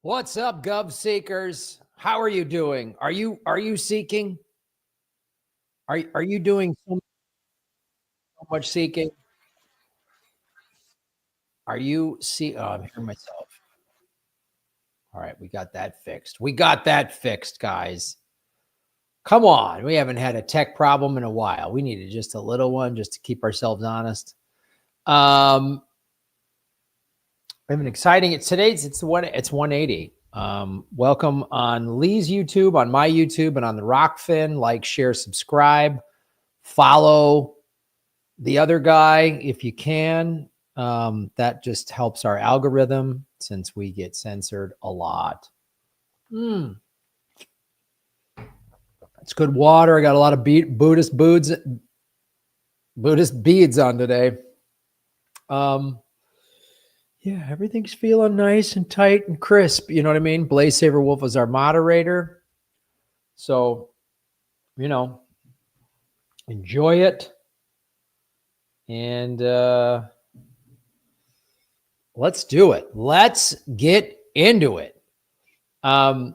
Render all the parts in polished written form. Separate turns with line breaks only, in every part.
What's up, Gov Seekers? How are you doing? Are you seeking? Are you doing so much seeking? Are you see? Oh, I'm hearing myself. All right, we got that fixed. We got that fixed, guys. Come on, we haven't had a tech problem in a while. We needed just a little one just to keep ourselves honest. We have an exciting. It's 180. Welcome on Lee's YouTube, on my YouTube, and on the Rockfin. Like, share, subscribe, follow the other guy if you can. That just helps our algorithm since we get censored a lot. It's good water. I got a lot of Buddhist beads on today. Yeah, everything's feeling nice and tight and crisp. You know what I mean? Blaze Saver Wolf is our moderator. So, enjoy it. And let's do it. Let's get into it. Hello,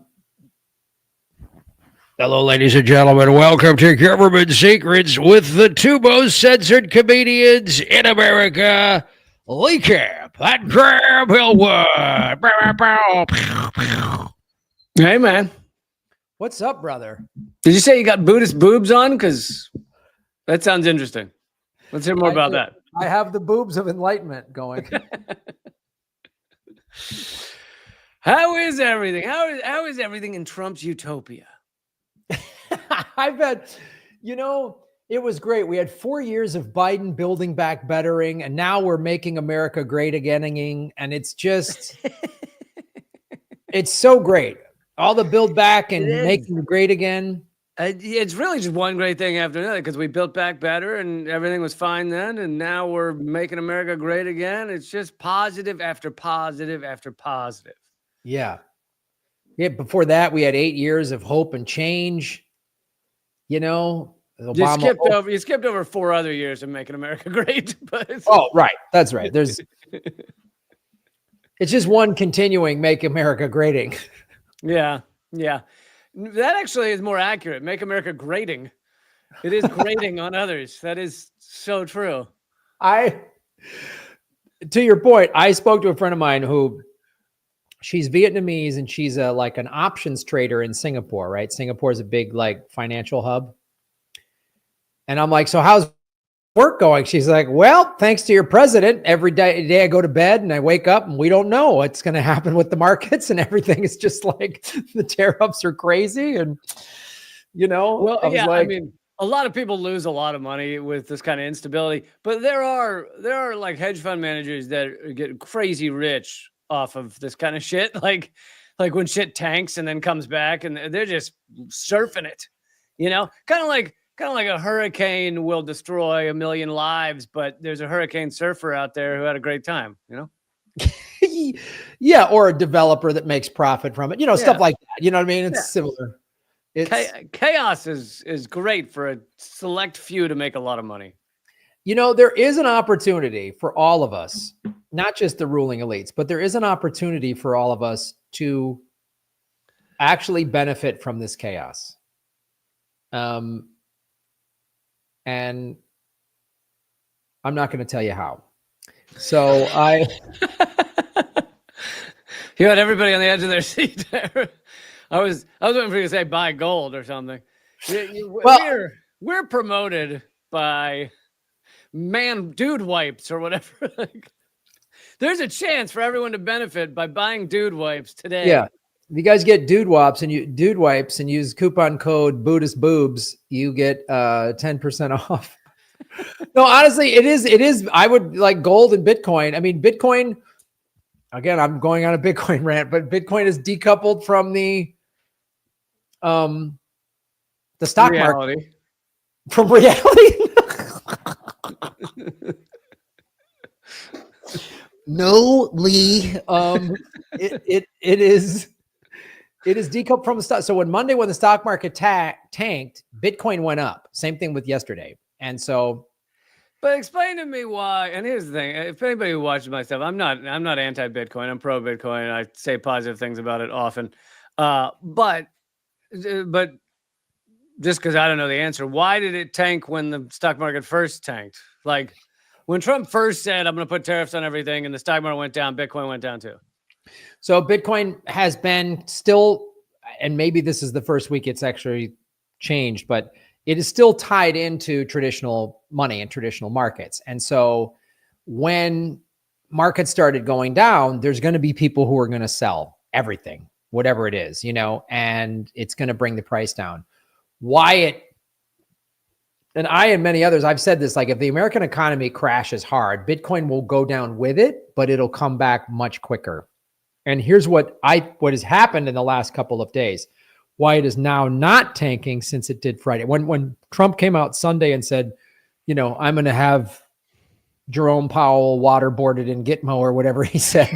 ladies and gentlemen. Welcome to Government Secrets with the two most censored comedians in America, Lee Camp and Graham Hillwood.
Hey, man.
What's up, brother?
Did you say you got Buddhist boobs on? Because that sounds interesting. Let's hear more about that.
I have the boobs of enlightenment going.
How is everything? How is everything in Trump's utopia?
I bet, it was great. We had 4 years of Biden building back bettering, and now we're making America great again. And it's just, it's so great. All the build back and making it great again.
It's really just one great thing after another because we built back better and everything was fine then. And now we're making America great again. It's just positive after positive after positive.
Yeah. Yeah. Before that, we had 8 years of hope and change.
Obama, you skipped over 4 other years of making America great. But
right. That's right. It's just one continuing make America greating.
Yeah. That actually is more accurate. Make America grating. It is grating on others. That is so true.
To your point, I spoke to a friend of mine who she's Vietnamese and she's like an options trader in Singapore, right? Singapore is a big financial hub. And I'm like, so how's work going? She's like, well, thanks to your president, every day I go to bed and I wake up and we don't know what's going to happen with the markets and everything is just like the tear-ups are crazy. And,
I mean, a lot of people lose a lot of money with this kind of instability, but there are like hedge fund managers that get crazy rich off of this kind of shit. Like when shit tanks and then comes back and they're just surfing it, kind of like a hurricane will destroy 1 million lives, but there's a hurricane surfer out there who had a great time,
Yeah, or a developer that makes profit from it, stuff like that. You know what I mean? It's similar.
Chaos is great for a select few to make a lot of money.
There is an opportunity for all of us, not just the ruling elites, but there is an opportunity for all of us to actually benefit from this chaos. And I'm not going to tell you how. So
you had everybody on the edge of their seat there. I was waiting for you to say buy gold or something. We're promoted by dude wipes or whatever. There's a chance for everyone to benefit by buying dude wipes today.
Yeah. If you guys get dude wipes and use coupon code Buddhist boobs, you get 10% off. No, honestly, it is. I would like gold and Bitcoin. I mean, Bitcoin, again, I'm going on a Bitcoin rant, but Bitcoin is decoupled from the stock market. From reality. No, Lee. It is decoupled from the stock. So when the stock market tanked, Bitcoin went up. Same thing with yesterday. And so
But explain to me why. And here's the thing: if anybody who watches my stuff, I'm not anti-Bitcoin. I'm pro-Bitcoin. I say positive things about it often. But just because I don't know the answer, why did it tank when the stock market first tanked? Like when Trump first said, "I'm going to put tariffs on everything," and the stock market went down, Bitcoin went down too.
So Bitcoin has been still, and maybe this is the first week it's actually changed, but it is still tied into traditional money and traditional markets. And so when markets started going down, there's going to be people who are going to sell everything, whatever it is, and it's going to bring the price down. And I and many others, I've said this, like if the American economy crashes hard, Bitcoin will go down with it, but it'll come back much quicker. And here's what has happened in the last couple of days, why it is now not tanking since it did Friday. When Trump came out Sunday and said, I'm going to have Jerome Powell waterboarded in Gitmo or whatever he said.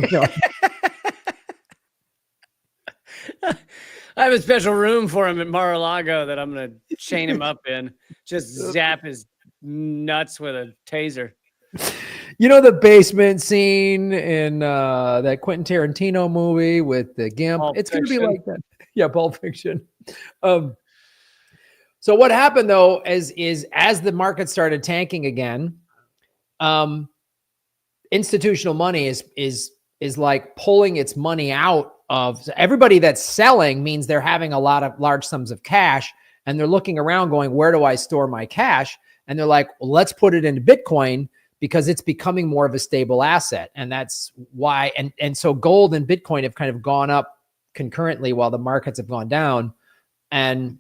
I have a special room for him at Mar-a-Lago that I'm going to chain him up in, just zap his nuts with a taser.
The basement scene in that Quentin Tarantino movie with the GIMP.
Pulp
It's going to be
Fiction.
like that. Yeah, Pulp Fiction. So what happened though is as the market started tanking again, institutional money is like pulling its money out of everybody that's selling. Means they're having a lot of large sums of cash and they're looking around going, where do I store my cash? And they're like, well, let's put it into Bitcoin because it's becoming more of a stable asset. And that's why, and so gold and Bitcoin have kind of gone up concurrently while the markets have gone down. And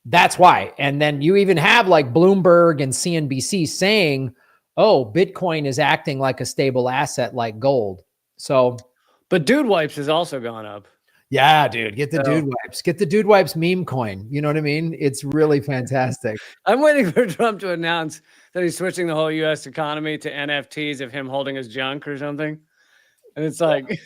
that's why. And then you even have like Bloomberg and CNBC saying, oh, Bitcoin is acting like a stable asset like gold. So,
but Dude Wipes has also gone up.
Yeah, dude, get the Dude Wipes. Get the Dude Wipes meme coin. You know what I mean? It's really fantastic.
I'm waiting for Trump to announce that he's switching the whole U.S. economy to NFTs of him holding his junk or something. And it's like,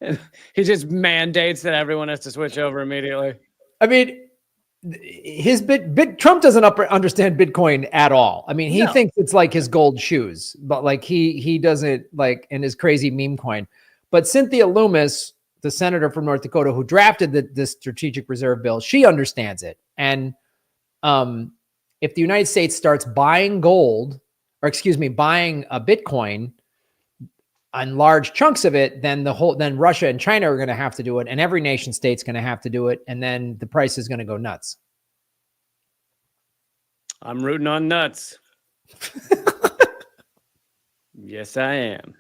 and he just mandates that everyone has to switch over immediately.
I mean, Trump doesn't understand Bitcoin at all. I mean, he thinks it's like his gold shoes, but like he doesn't like in his crazy meme coin. But Cynthia Loomis, the senator from North Dakota who drafted the strategic reserve bill, she understands it. And if the United States starts buying buying a Bitcoin on large chunks of it, then Russia and China are going to have to do it, and every nation state's going to have to do it, and then the price is going to go nuts.
I'm rooting on nuts. Yes, I am.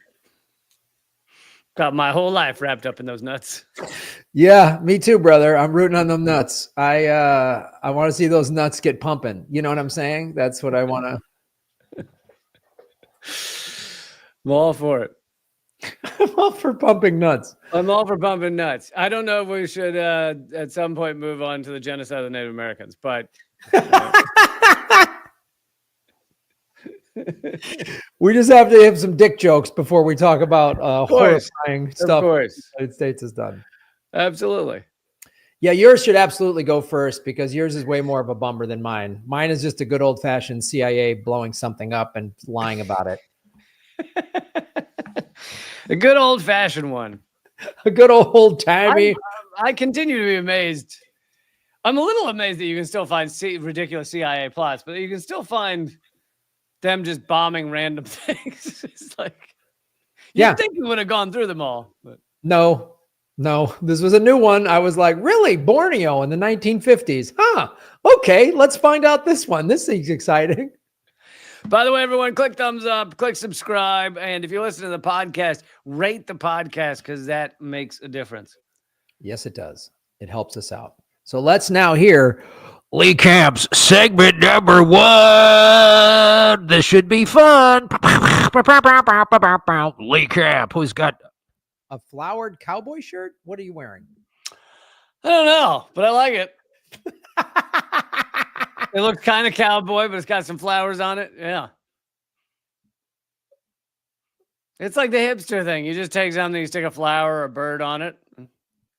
Got my whole life wrapped up in those nuts.
Yeah, me too, brother. I'm rooting on them nuts. I want to see those nuts get pumping. You know what I'm saying? That's what I want to.
I'm all for it.
I'm all for pumping nuts.
I'm all for pumping nuts. I don't know if we should at some point move on to the genocide of the Native Americans, but
we just have to have some dick jokes before we talk about horrifying stuff the United States has done.
Absolutely.
Yeah, yours should absolutely go first because yours is way more of a bummer than mine. Mine is just a good old-fashioned CIA blowing something up and lying about it.
A good old-fashioned one.
A good old-timey.
I continue to be amazed. I'm a little amazed that you can still find ridiculous CIA plots, but you can still find them just bombing random things. It's like, you'd think we would have gone through them all. But.
No, this was a new one. I was like, really? Borneo in the 1950s? Huh. Okay, let's find out this one. This seems exciting.
By the way, everyone, click thumbs up, click subscribe. And if you listen to the podcast, rate the podcast because that makes a difference.
Yes, it does. It helps us out. So let's now hear Lee Camp's segment number 1. This should be fun. Lee Camp, who's got a flowered cowboy shirt? What are you wearing?
I don't know, but I like it. It looks kind of cowboy, but it's got some flowers on it. Yeah. It's like the hipster thing. You just take something, you stick a flower or a bird on it.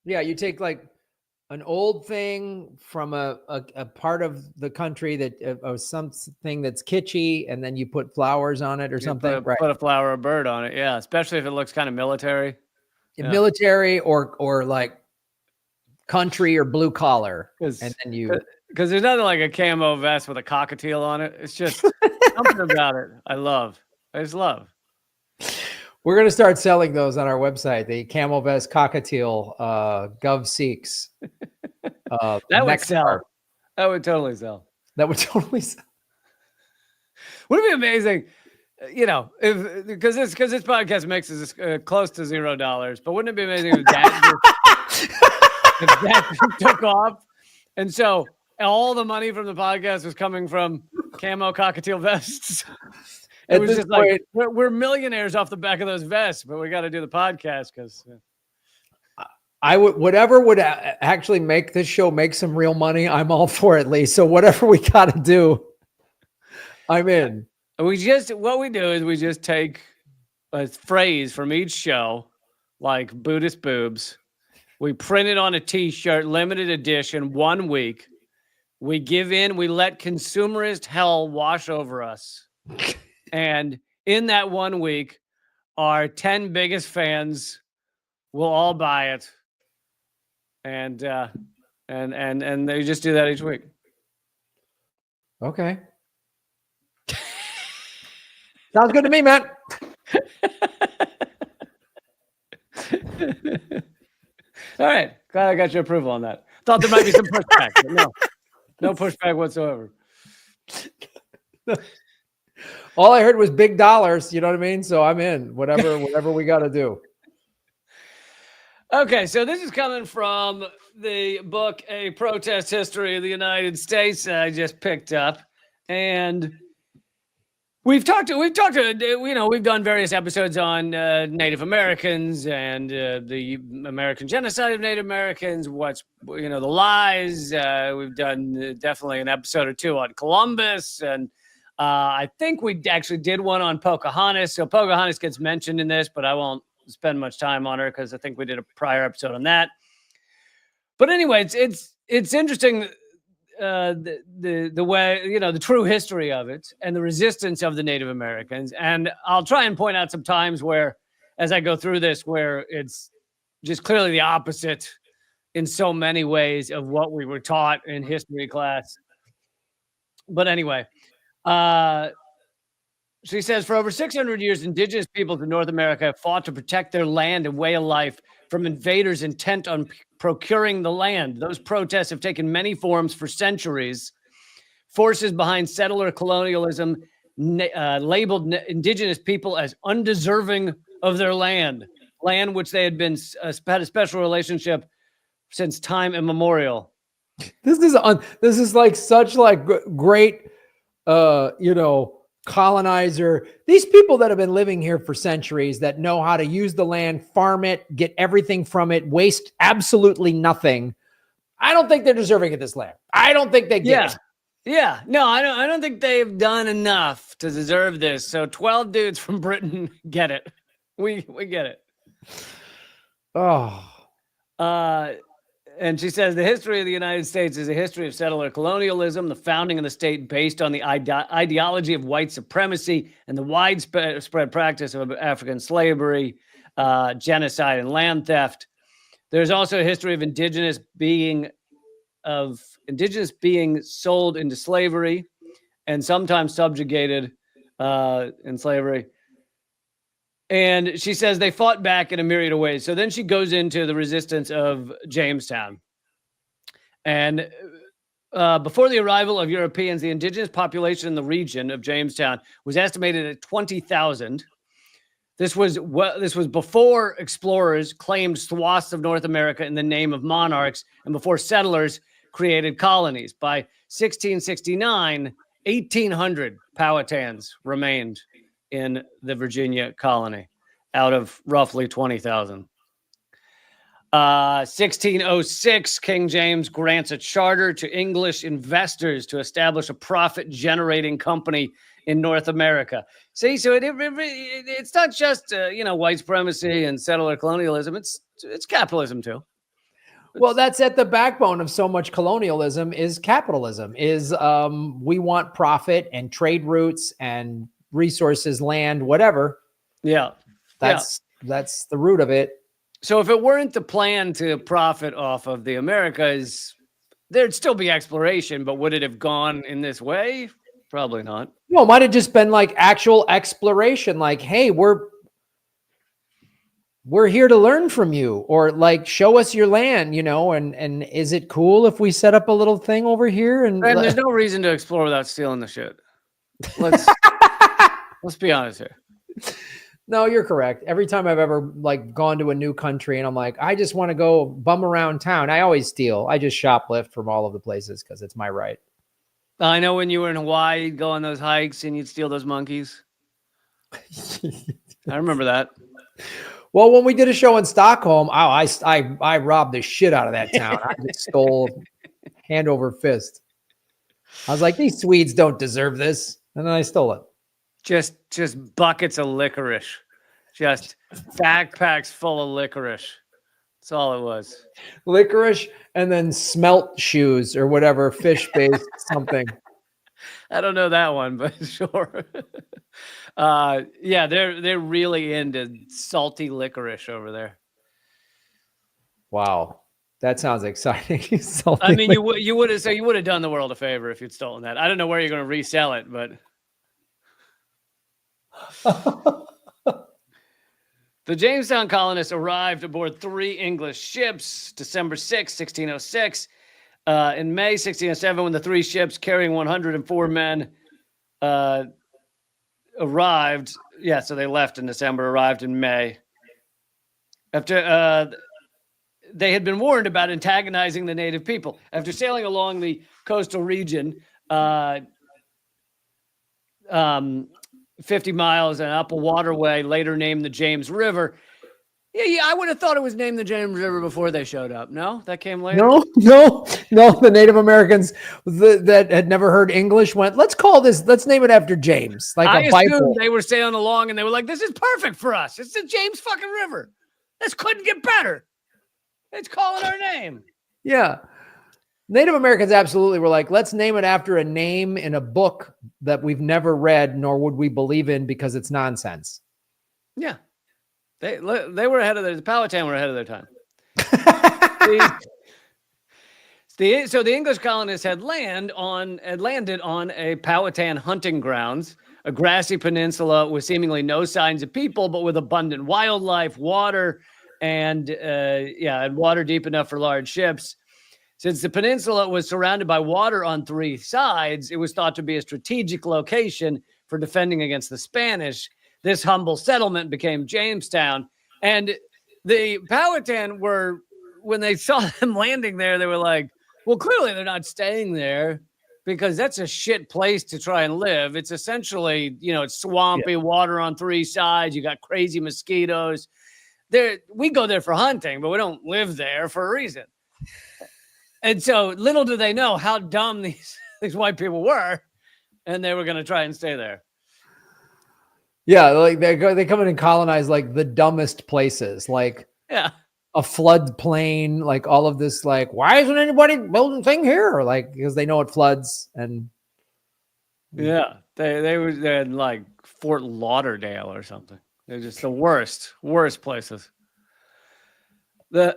Yeah, you take like an old thing from a part of the country that or something that's kitschy, and then you put flowers on it or something. Right.
Put a flower or a bird on it. Yeah, especially if it looks kind of military. Yeah.
Military or like country or blue collar, and then you
because there's nothing like a camo vest with a cockatiel on it. It's just something about it. I just love.
We're gonna start selling those on our website. The camel vest cockatiel Gov Seeks.
That would sell. That would totally sell.
That would totally sell.
Would it be amazing? You know, if because this podcast makes us close to $0, but wouldn't it be amazing if that took off? And so all the money from the podcast was coming from camo cockatiel vests. It was just point, like we're millionaires off the back of those vests, but we got to do the podcast because
I would whatever would actually make this show make some real money. I'm all for it, Lee. So whatever we got to do, I'm in.
What we do is we just take a phrase from each show, like Buddhist boobs. We print it on a T-shirt, limited edition, 1 week. We give in. We let consumerist hell wash over us. And in that 1 week, our 10 biggest fans will all buy it. And they just do that each week.
Okay. Sounds good to me, man.
All right. Glad I got your approval on that. Thought there might be some pushback, but no pushback whatsoever.
All I heard was big dollars. You know what I mean? So I'm in. Whatever we got to do.
Okay, so this is coming from the book "A Protest History of the United States" I just picked up, and we've talked. We've done various episodes on Native Americans and the American genocide of Native Americans. The lies. We've done definitely an episode or two on Columbus, and I think we actually did one on Pocahontas. So Pocahontas gets mentioned in this, but I won't spend much time on her because I think we did a prior episode on that. But anyway, it's interesting. The way, the true history of it and the resistance of the Native Americans. And I'll try and point out some times where, as I go through this, where it's just clearly the opposite in so many ways of what we were taught in history class. But anyway, she says, for over 600 years, indigenous peoples in North America have fought to protect their land and way of life from invaders intent on procuring the land. Those protests have taken many forms for centuries. Forces behind settler colonialism labeled indigenous people as undeserving of their land which they had had a special relationship since time immemorial.
This is like such like great, colonizer. These people that have been living here for centuries that know how to use the land, farm it, get everything from it, waste absolutely nothing. I don't think they're deserving of this land. I don't think they get it.
Yeah. No, I don't think they've done enough to deserve this. So 12 dudes from Britain get it. We get it.
Oh.
And she says the history of the United States is a history of settler colonialism, the founding of the state based on the ideology of white supremacy and the widespread practice of African slavery, genocide, and land theft. There's also a history of indigenous being sold into slavery and sometimes subjugated in slavery. And she says they fought back in a myriad of ways. So then she goes into the resistance of Jamestown. And before the arrival of Europeans, the indigenous population in the region of Jamestown was estimated at 20,000. This was before explorers claimed swaths of North America in the name of monarchs and before settlers created colonies. By 1669, 1,800 Powhatans remained in the Virginia colony out of roughly 20,000. 1606, King James grants a charter to English investors to establish a profit-generating company in North America. See, so it's not just white supremacy and settler colonialism. It's capitalism too.
Well, that's at the backbone of so much colonialism is capitalism, is we want profit and trade routes and resources, land, whatever.
Yeah.
That's the root of it.
So if it weren't the plan to profit off of the Americas, there'd still be exploration, but would it have gone in this way? Probably not.
No, it might have just been like actual exploration, like, hey, we're here to learn from you, or like show us your land, and is it cool if we set up a little thing over here? And
there's no reason to explore without stealing the shit. Let's be honest here.
No, you're correct. Every time I've ever like gone to a new country and I'm like, I just want to go bum around town, I always steal. I just shoplift from all of the places because it's my right.
I know when you were in Hawaii, you'd go on those hikes and you'd steal those monkeys. I remember that.
Well, when we did a show in Stockholm, I robbed the shit out of that town. I just stole hand over fist. I was like, these Swedes don't deserve this. And then I stole it.
Just buckets of licorice. Just backpacks full of licorice. That's all it was.
Licorice and then smelt shoes or whatever, fish-based something.
I don't know that one, but sure. Yeah, they're really into salty licorice over there.
Wow, that sounds exciting.
I mean, you would have done the world a favor if you'd stolen that. I don't know where you're going to resell it, but the Jamestown colonists arrived aboard 3 English ships December 6, 1606. In May 1607, when the 3 ships carrying 104 men arrived. Yeah, so they left in December, arrived in May. After they had been warned about antagonizing the native people. After sailing along the coastal region, 50 miles and up a waterway, later named the James River. Yeah, I would have thought it was named the James River before they showed up. No, that came later.
No. The Native Americans that had never heard English went, let's name it after James. Like
I
a Bible.
They were sailing along and they were like, this is perfect for us. It's the James fucking River. This couldn't get better. It's calling our name.
Yeah. Native Americans absolutely were like, let's name it after a name in a book that we've never read, nor would we believe in because it's nonsense.
Yeah. They were ahead of the Powhatan were ahead of their time. So the English colonists had landed on a Powhatan hunting grounds, a grassy peninsula with seemingly no signs of people, but with abundant wildlife, water, and water deep enough for large ships. Since the peninsula was surrounded by water on 3 sides, it was thought to be a strategic location for defending against the Spanish. This humble settlement became Jamestown. And the Powhatan when they saw them landing there, they were like, well, clearly they're not staying there because that's a shit place to try and live. It's essentially, it's swampy, water on 3 sides. You got crazy mosquitoes. We go there for hunting, but we don't live there for a reason. And so little do they know how dumb these white people were, and they were going to try and stay there.
Yeah, like they come in and colonize like the dumbest places, like a flood plain, like all of this, like, why isn't anybody building thing here? Like, because they know it floods. And
yeah, they were in like Fort Lauderdale or something. They're just the worst places. The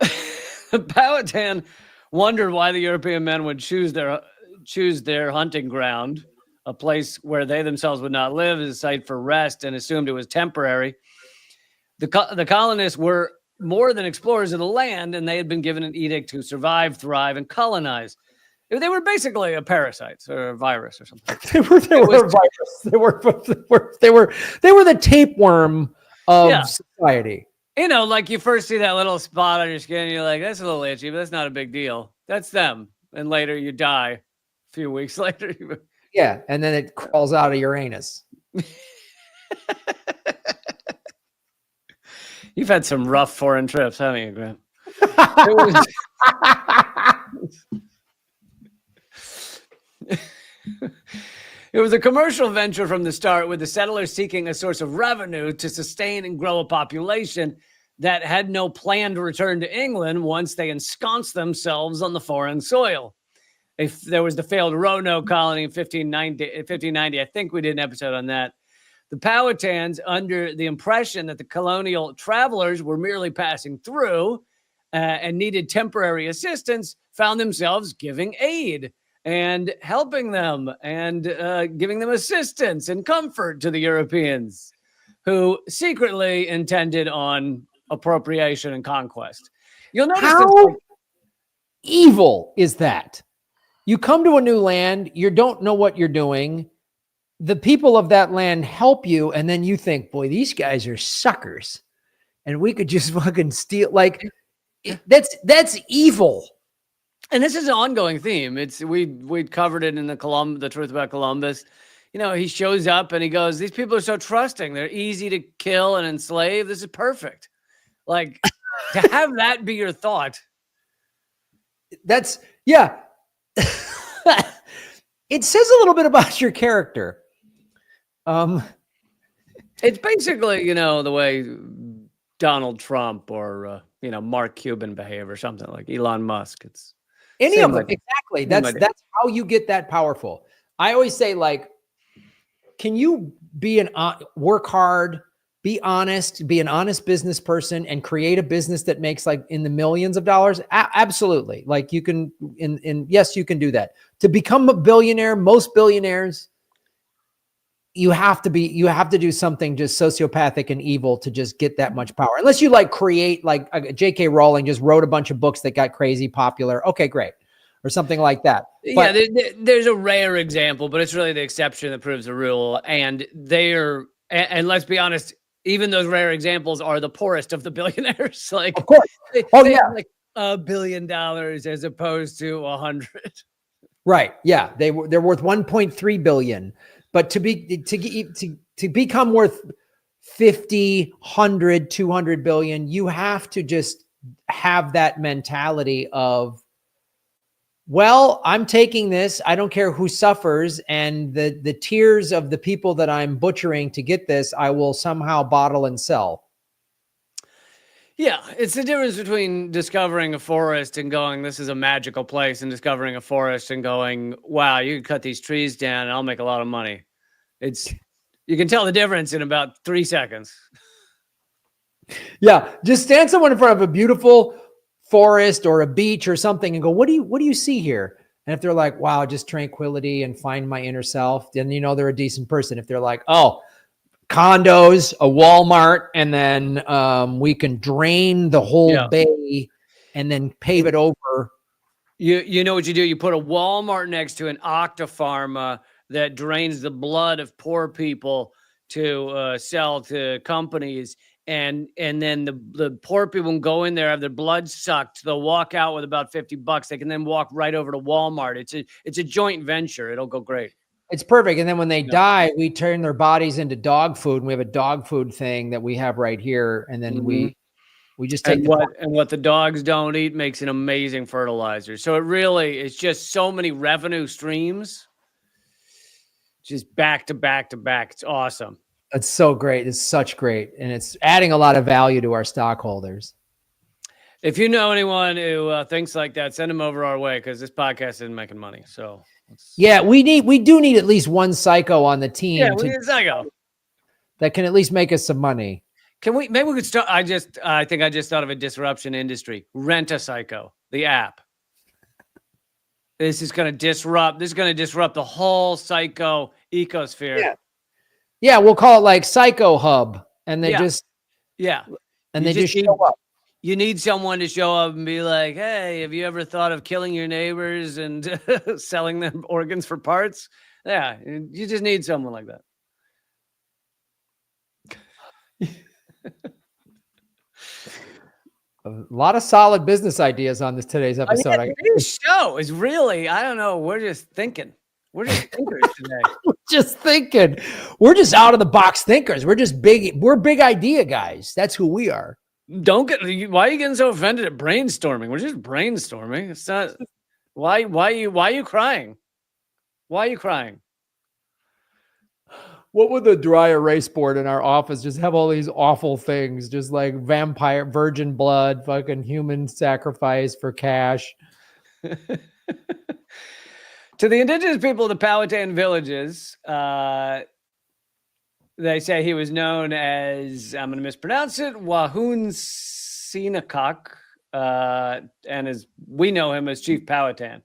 Powhatan wondered why the European men would choose their hunting ground, a place where they themselves would not live, as a site for rest, and assumed it was temporary. The colonists were more than explorers of the land, and they had been given an edict to survive, thrive, and colonize. They were basically a parasite or a virus or something. They were a virus.
They were the tapeworm of society.
Like you first see that little spot on your skin, and you're like, that's a little itchy, but that's not a big deal. That's them. And later you die. A few weeks later.
Yeah, and then it crawls out of your anus.
You've had some rough foreign trips, haven't you, Graham? It was a commercial venture from the start, with the settlers seeking a source of revenue to sustain and grow a population. that had no plan to return to England once they ensconced themselves on the foreign soil. If there was the failed Roanoke colony in 1590, I think we did an episode on that. The Powhatans, under the impression that the colonial travelers were merely passing through and needed temporary assistance, found themselves giving aid and helping them and giving them assistance and comfort to the Europeans, who secretly intended on appropriation and conquest. You'll notice
How evil is that? You come to a new land, you don't know what you're doing. The people of that land help you, and then you think, boy, these guys are suckers, and we could just fucking steal. Like, that's evil.
And this is an ongoing theme. We covered it in the Truth About Columbus. You know, he shows up and he goes, these people are so trusting. They're easy to kill and enslave. This is perfect. Like, to have that be your thought.
That's, yeah. It says a little bit about your character.
It's basically, you know, the way Donald Trump or, you know, Mark Cuban behave or something, like Elon Musk. It's
any of them. Exactly. That's how you get that powerful. I always say, like, can you be work hard, be honest, be an honest business person and create a business that makes like in the millions of dollars? Absolutely. Like you can, yes, you can do that. To become a billionaire, most billionaires, you have to do something just sociopathic and evil to just get that much power. Unless you like create, like J.K. Rowling just wrote a bunch of books that got crazy popular. Okay, great. Or something like that. But,
yeah, there's a rare example, but it's really the exception that proves the rule. And and let's be honest, even those rare examples are the poorest of the billionaires. Like,
of course.
They have like $1 billion as opposed to 100.
Right. Yeah. They're worth 1.3 billion. But to become worth 50, 100, 200 billion, you have to just have that mentality of, well, I'm taking this. I don't care who suffers, and the tears of the people that I'm butchering to get this, I will somehow bottle and sell.
Yeah, it's the difference between discovering a forest and going, this is a magical place, and discovering a forest and going, wow, you can cut these trees down and I'll make a lot of money. You can tell the difference in about 3 seconds.
Yeah, just stand someone in front of a beautiful forest or a beach or something and go, what do you see here? And if they're like, wow, just tranquility and find my inner self, then you know they're a decent person. If they're like, oh, condos, a Walmart, and then we can drain the whole bay and then pave it over.
You know what you do? You put a Walmart next to an Octapharma that drains the blood of poor people to sell to companies. And then the poor people can go in there, have their blood sucked. They'll walk out with about $50. They can then walk right over to Walmart. It's a joint venture. It'll go great.
It's perfect. And then when they die, we turn their bodies into dog food. And we have a dog food thing that we have right here. And then we just take
what the dogs don't eat makes an amazing fertilizer. So it's just so many revenue streams, just back to back to back. It's awesome.
It's so great. It's such great. And it's adding a lot of value to our stockholders.
If you know anyone who thinks like that, send them over our way, because this podcast isn't making money. So
yeah, we do need at least one psycho on the team.
Yeah, we need a psycho
that can at least make us some money.
Maybe we could start. I think I just thought of a disruption industry. Rent a Psycho, the app. This is going to disrupt the whole psycho ecosphere.
Yeah, we'll call it like Psycho Hub, and they just show up.
You need someone to show up and be like, "Hey, have you ever thought of killing your neighbors and selling them organs for parts?" Yeah, you just need someone like that.
A lot of solid business ideas on today's episode.
Today's show is really, I don't know. We're just thinking. We're just thinkers today.
We're just thinking. We're just out of the box thinkers. We're just big. We're big idea guys. That's who we are.
Why are you getting so offended at brainstorming? We're just brainstorming. It's not. Why are you crying? Why are you crying?
What would the dry erase board in our office just have all these awful things, just like vampire, virgin blood, fucking human sacrifice for cash?
To the indigenous people of the Powhatan villages, they say he was known as, I'm going to mispronounce it, Wahun Sinakak, and as we know him as Chief Powhatan.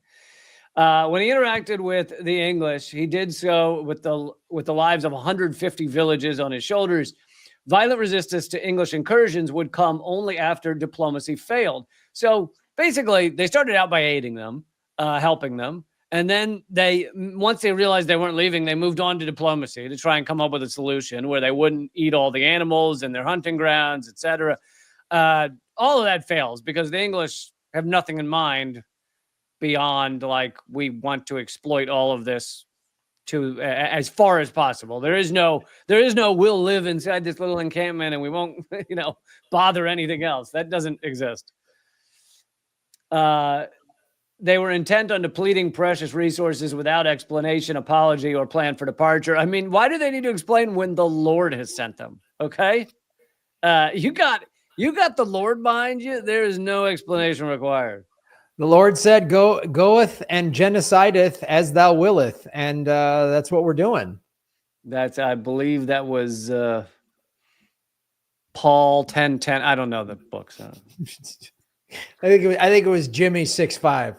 When he interacted with the English, he did so with the lives of 150 villages on his shoulders. Violent resistance to English incursions would come only after diplomacy failed. So basically, they started out by aiding them, helping them. And then once they realized they weren't leaving, they moved on to diplomacy to try and come up with a solution where they wouldn't eat all the animals in their hunting grounds, etc. All of that fails because the English have nothing in mind beyond like, we want to exploit all of this to as far as possible. There is no we'll live inside this little encampment and we won't bother anything else. That doesn't exist. They were intent on depleting precious resources without explanation, apology, or plan for departure. I mean, why do they need to explain when the Lord has sent them? Okay, you got the Lord behind you. There is no explanation required.
The Lord said, goeth and genocideth as thou willeth. And that's what we're doing.
I believe that was Paul 10:10. I don't know the book. So.
I think it was Jimmy 6'5".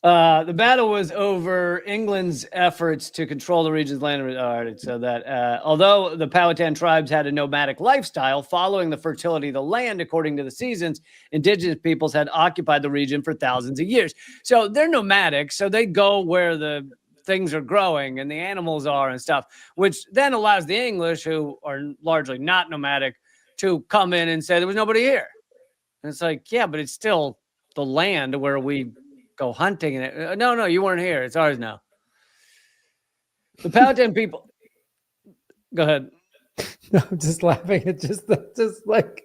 The battle was over England's efforts to control the region's land. So that although the Powhatan tribes had a nomadic lifestyle following the fertility of the land according to the seasons, indigenous peoples had occupied the region for thousands of years. So they're nomadic. So they go where the things are growing and the animals are and stuff, which then allows the English, who are largely not nomadic, to come in and say there was nobody here. And it's like, yeah, but it's still the land where we go hunting. And no, you weren't here. It's ours now. The Powhatan people. Go ahead.
No, I'm just laughing. It's just like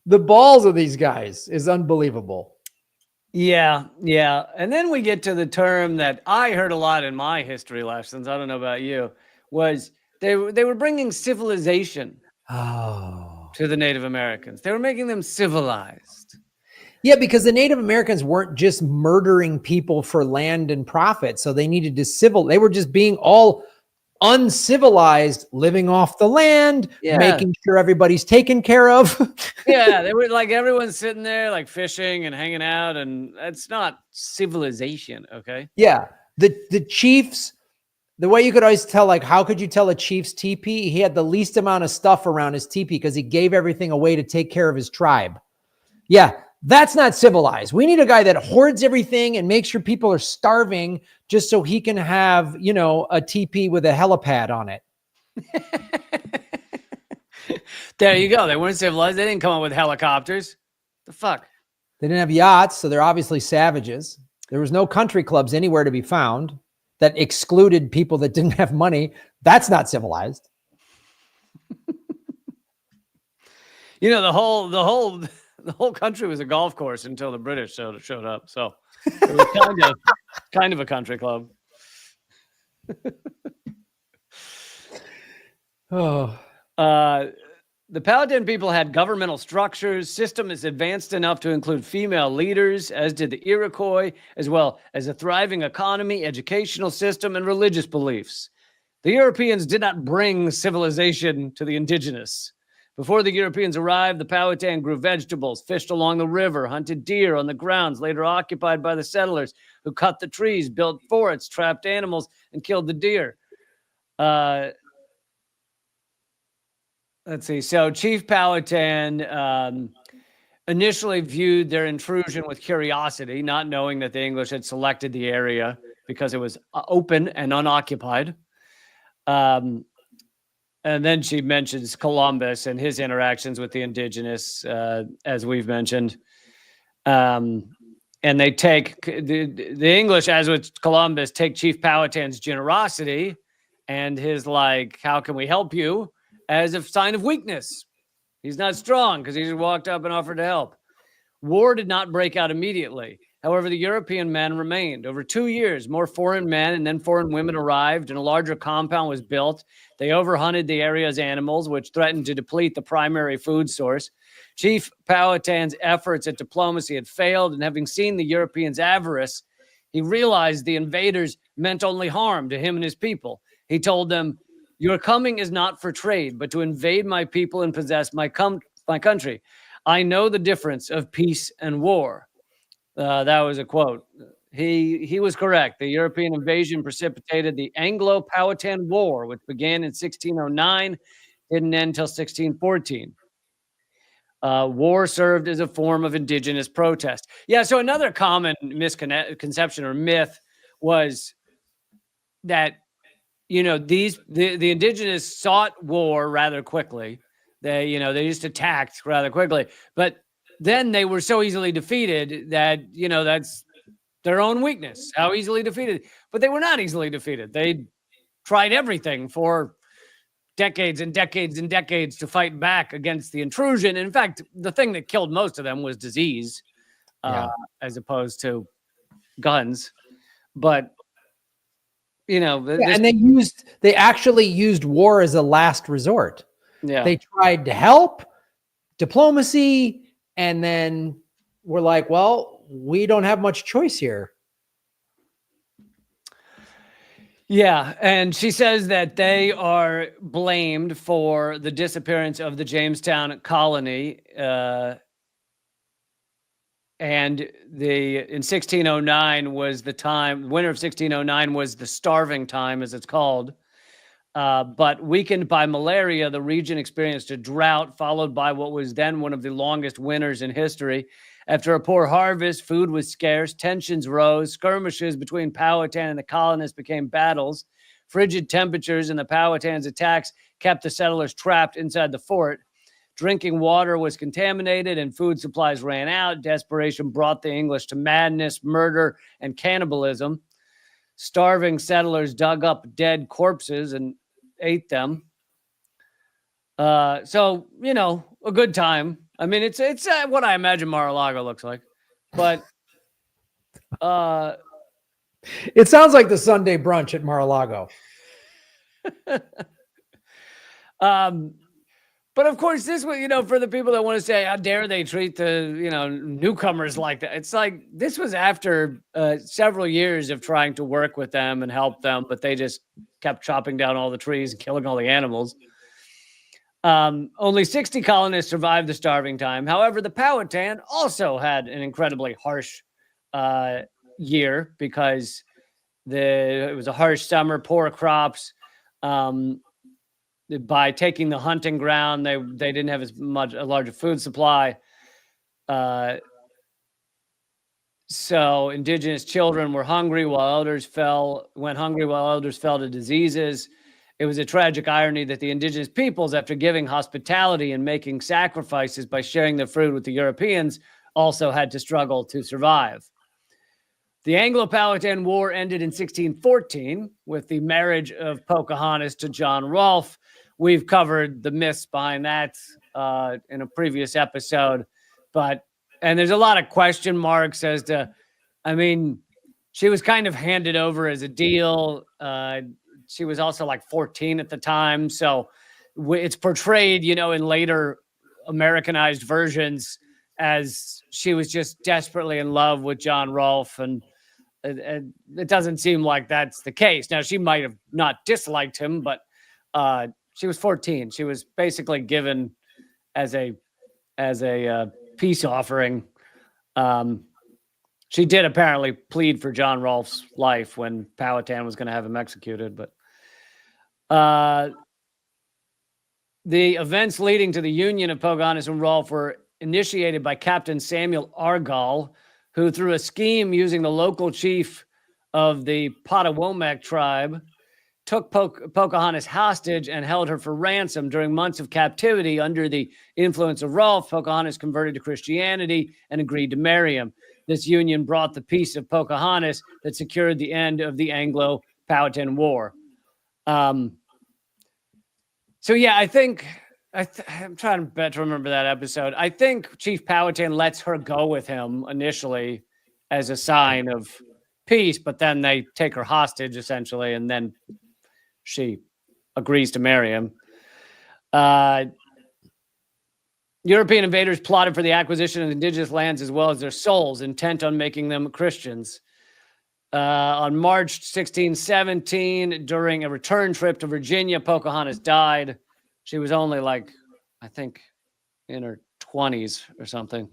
the balls of these guys is unbelievable.
Yeah. And then we get to the term that I heard a lot in my history lessons. I don't know about you. Was they were bringing civilization to the Native Americans. They were making them civilized.
Yeah, because the Native Americans weren't just murdering people for land and profit. So they needed to they were just being all uncivilized, living off the land, making sure everybody's taken care of.
Yeah, they were like, everyone's sitting there like fishing and hanging out, and that's not civilization, okay?
Yeah, the chiefs, the way you could always tell, like, how could you tell a chief's teepee? He had the least amount of stuff around his teepee because he gave everything away to take care of his tribe. Yeah, that's not civilized. We need a guy that hoards everything and makes sure people are starving just so he can have, a teepee with a helipad on it.
There you go. They weren't civilized. They didn't come up with helicopters. The fuck?
They didn't have yachts, so they're obviously savages. There was no country clubs anywhere to be found that excluded people that didn't have money. That's not civilized.
The whole country was a golf course until the British showed up. So it was kind of a country club. The Powhatan people had governmental structures, systems advanced enough to include female leaders, as did the Iroquois, as well as a thriving economy, educational system, and religious beliefs. The Europeans did not bring civilization to the indigenous. Before the Europeans arrived, the Powhatan grew vegetables, fished along the river, hunted deer on the grounds later occupied by the settlers, who cut the trees, built forts, trapped animals, and killed the deer. Let's see. So Chief Powhatan initially viewed their intrusion with curiosity, not knowing that the English had selected the area because it was open and unoccupied. And then she mentions Columbus and his interactions with the indigenous, as we've mentioned. And they take the English, as with Columbus, take Chief Powhatan's generosity and his how can we help you, as a sign of weakness. He's not strong because he just walked up and offered to help. War did not break out immediately. However, the European men remained. Over 2 years, more foreign men and then foreign women arrived, and a larger compound was built. They overhunted the area's animals, which threatened to deplete the primary food source. Chief Powhatan's efforts at diplomacy had failed, and having seen the Europeans' avarice, he realized the invaders meant only harm to him and his people. He told them, "Your coming is not for trade, but to invade my people and possess my country. I know the difference of peace and war." That was a quote. He was correct. The European invasion precipitated the Anglo-Powhatan War, which began in 1609, didn't end until 1614. War served as a form of indigenous protest. Yeah, so another common misconception or myth was that the indigenous sought war rather quickly. They just attacked rather quickly, but then they were so easily defeated that that's their own weakness. How easily defeated? But they were not easily defeated. They tried everything for decades and decades and decades to fight back against the intrusion. In fact, the thing that killed most of them was disease, as opposed to guns. But
and they actually used war as a last resort.
Yeah,
they tried to help, diplomacy, and then we're like, well, we don't have much choice here.
Yeah, and she says that they are blamed for the disappearance of the Jamestown colony, and in 1609 was the time. Winter of 1609 was the starving time, as it's called. But weakened by malaria, the region experienced a drought, followed by what was then one of the longest winters in history. After a poor harvest, food was scarce, tensions rose, skirmishes between Powhatan and the colonists became battles. Frigid temperatures and the Powhatan's attacks kept the settlers trapped inside the fort. Drinking water was contaminated and food supplies ran out. Desperation brought the English to madness, murder, and cannibalism. Starving settlers dug up dead corpses and ate them. So, a good time. I mean, it's what I imagine Mar-a-Lago looks like. But
it sounds like the Sunday brunch at Mar-a-Lago.
But of course, this was, for the people that want to say, how dare they treat the, newcomers like that? It's like, this was after several years of trying to work with them and help them, but they just kept chopping down all the trees and killing all the animals. Only 60 colonists survived the starving time. However, the Powhatan also had an incredibly harsh year because it was a harsh summer, poor crops. By taking the hunting ground, they didn't have a larger food supply. So indigenous children were hungry while elders went hungry while elders fell to diseases. It was a tragic irony that the indigenous peoples, after giving hospitality and making sacrifices by sharing their food with the Europeans, also had to struggle to survive. The Anglo-Powhatan War ended in 1614 with the marriage of Pocahontas to John Rolfe. We've covered the myths behind that in a previous episode, and there's a lot of question marks as to, she was kind of handed over as a deal. She was also like 14 at the time, so it's portrayed, in later Americanized versions as she was just desperately in love with John Rolfe, and it doesn't seem like that's the case. Now, she might have not disliked him, but she was 14. She was basically given as a peace offering. She did apparently plead for John Rolfe's life when Powhatan was going to have him executed, but the events leading to the union of Pocahontas and Rolfe were initiated by Captain Samuel Argall, who, through a scheme using the local chief of the Potawatomi tribe, took Pocahontas hostage and held her for ransom. During months of captivity under the influence of Rolfe, Pocahontas converted to Christianity and agreed to marry him. This union brought the peace of Pocahontas that secured the end of the Anglo-Powhatan War. So yeah, I think I'm trying to remember that episode. I think Chief Powhatan lets her go with him initially as a sign of peace, but then they take her hostage essentially, and then she agrees to marry him. European invaders plotted for the acquisition of indigenous lands as well as their souls, intent on making them Christians. On March 1617, during a return trip to Virginia, Pocahontas died. She was only like, I think, in her 20s or something.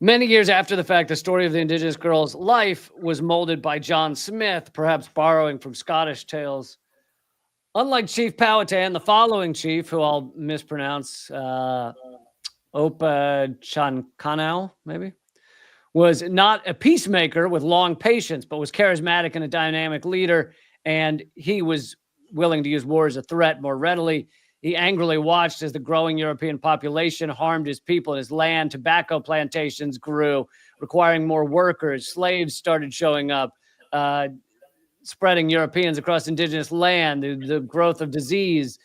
Many years after the fact, the story of the indigenous girl's life was molded by John Smith, perhaps borrowing from Scottish tales. Unlike Chief Powhatan, the following chief, who I'll mispronounce, Opa Chankanow, maybe, was not a peacemaker with long patience, but was charismatic and a dynamic leader, and he was willing to use war as a threat more readily. He angrily watched as the growing European population harmed his people and his land. Tobacco plantations grew, requiring more workers. Slaves started showing up, spreading Europeans across indigenous land. The growth of disease,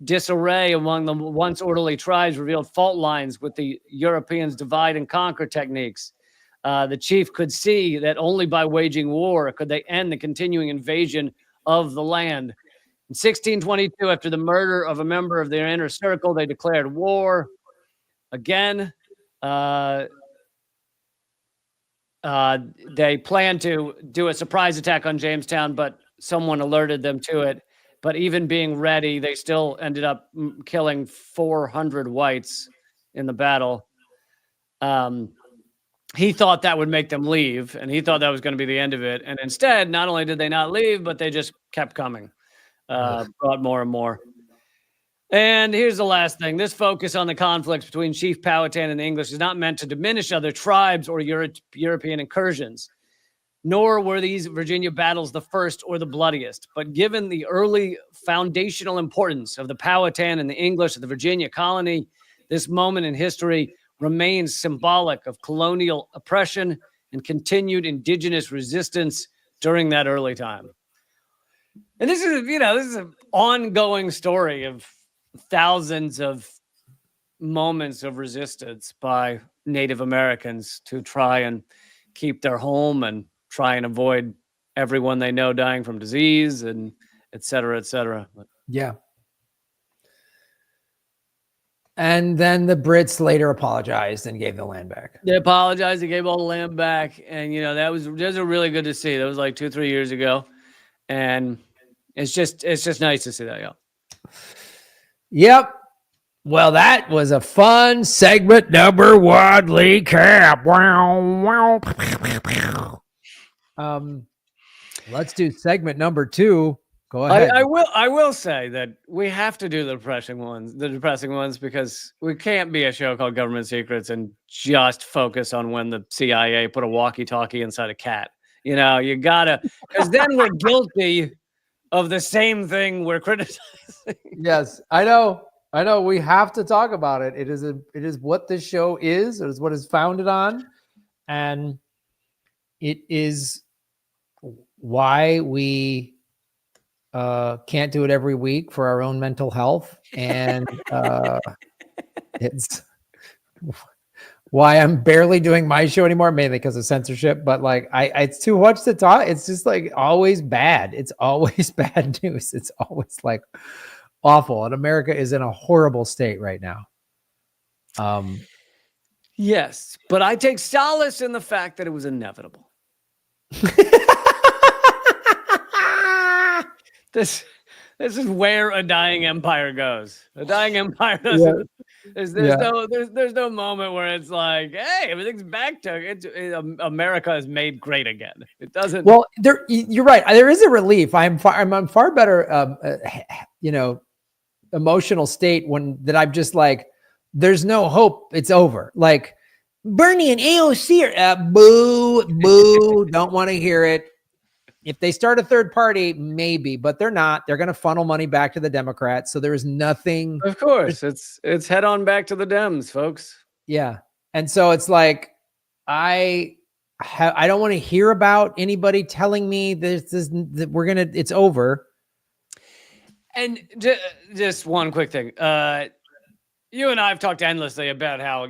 disarray among the once orderly tribes revealed fault lines with the Europeans' divide and conquer techniques. The chief could see that only by waging war could they end the continuing invasion of the land. In 1622, after the murder of a member of their inner circle, they declared war. Again, they planned to do a surprise attack on Jamestown, but someone alerted them to it. But even being ready, they still ended up killing 400 whites in the battle. He thought that would make them leave, and he thought that was going to be the end of it. And instead, not only did they not leave, but they just kept coming. Brought more and more. And here's the last thing. This focus on the conflicts between Chief Powhatan and the English is not meant to diminish other tribes or European incursions, nor were these Virginia battles the first or the bloodiest. But given the early foundational importance of the Powhatan and the English of the Virginia colony, this moment in history remains symbolic of colonial oppression and continued indigenous resistance during that early time. And this is, this is an ongoing story of thousands of moments of resistance by Native Americans to try and keep their home and try and avoid everyone they know dying from disease and et cetera, et cetera.
Yeah. And then the Brits later apologized and gave the land back.
They apologized. They gave all the land back. And, that was really good to see. That was like 2-3 years ago. And it's just nice to see that. Yeah. Yep.
Well, that was a fun segment number one, Lee Cap. Wow. Let's do segment number two. Go ahead.
I will say that we have to do the depressing ones, because we can't be a show called Government Secrets and just focus on when the CIA put a walkie-talkie inside a cat. You gotta, because then we're guilty of the same thing we're criticizing.
Yes, I know. We have to talk about it. It is what this show is. It is what it's founded on, and it is why we can't do it every week for our own mental health, and it's why I'm barely doing my show anymore, mainly because of censorship. But it's too much to talk. It's just always bad. It's always bad news. It's always awful. And America is in a horrible state right now.
Yes, but I take solace in the fact that it was inevitable. This is where a dying empire goes. A dying empire doesn't. Yeah. There's no moment where it's like, hey, everything's back to America is made great again. It doesn't.
Well, you're right. There is a relief. I'm far better, emotional state that I'm just there's no hope. It's over. Bernie and AOC are boo. Don't want to hear it. If they start a third party, maybe, but they're not. They're going to funnel money back to the Democrats. So there is nothing.
Of course, it's head on back to the Dems, folks.
Yeah, and so it's I don't want to hear about anybody telling me that it's over.
And just one quick thing. You and I have talked endlessly about how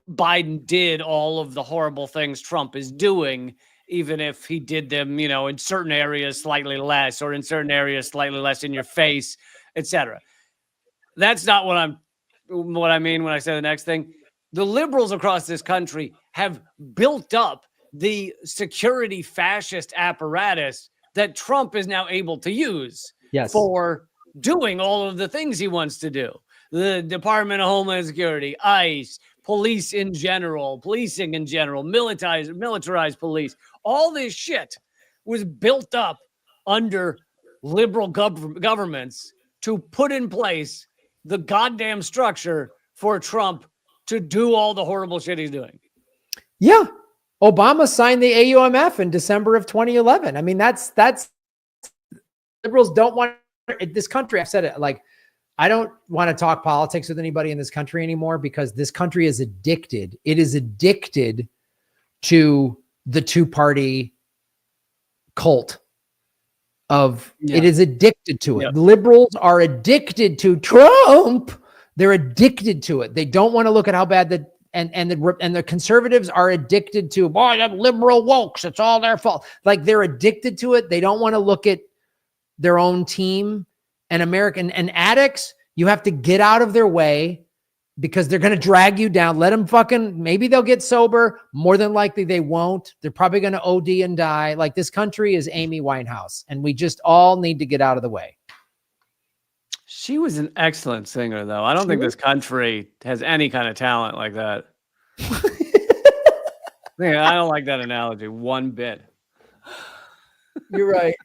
Biden did all of the horrible things Trump is doing, even if he did them, in certain areas slightly less, or in certain areas slightly less in your face, etc. That's not what I mean when I say the next thing. The liberals across this country have built up the security fascist apparatus that Trump is now able to use for doing all of the things he wants to do. The Department of Homeland Security, ICE, police in general, policing in general, militarized police, all this shit was built up under liberal governments to put in place the goddamn structure for Trump to do all the horrible shit he's doing.
Yeah. Obama signed the AUMF in December of 2011. I mean, that's liberals don't want this country. I've said it, like, I don't want to talk politics with anybody in this country anymore because this country is addicted. It is addicted to the two-party cult of it is addicted to it.
Yep.
Liberals are addicted to Trump. They're addicted to it. They don't want to look at how bad and the conservatives are addicted to, boy, them liberal wokes, it's all their fault. Like, they're addicted to it. They don't want to look at their own team. And American and addicts, you have to get out of their way because they're going to drag you down. Let them maybe they'll get sober. More than likely they won't. They're probably going to OD and die. Like, this country is Amy Winehouse, and we just all need to get out of the way.
She was an excellent singer, though. I don't think this country has any kind of talent like that. I don't like that analogy one bit.
You're right.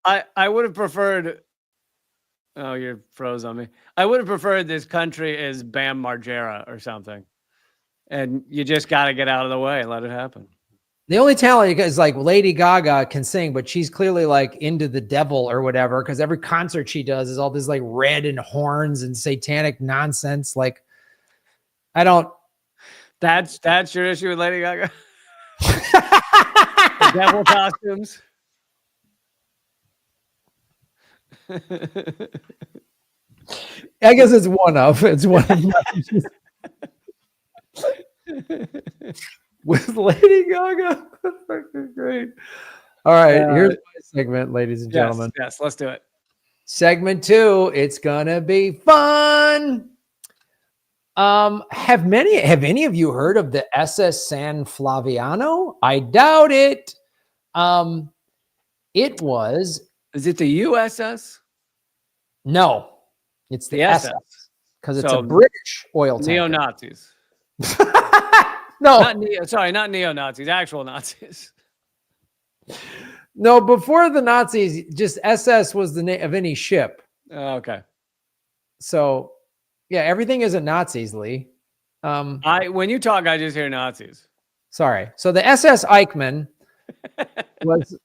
I would have preferred. Oh, you're froze on me. I would have preferred this country as Bam Margera or something, and you just got to get out of the way and let it happen.
The only talent is like Lady Gaga can sing, but she's clearly like into the devil or whatever, because every concert she does is all this like red and horns and satanic nonsense. Like, I don't.
That's your issue with Lady Gaga. The devil costumes.
I guess it's one of. With Lady Gaga. Great. All right. Here's my segment, ladies and gentlemen.
Yes, let's do it.
Segment 2. It's gonna be fun. Have any of you heard of the SS San Flaviano? I doubt it. It was.
Is it the USS?
No, it's the SS, because it's a British oil tanker.
Neo-Nazis.
No,
not neo-Nazis, actual Nazis.
No, before the Nazis, just SS was the name of any ship.
Okay.
So, yeah, everything isn't Nazis, Lee.
When you talk, I just hear Nazis.
Sorry. So the SS Eichmann was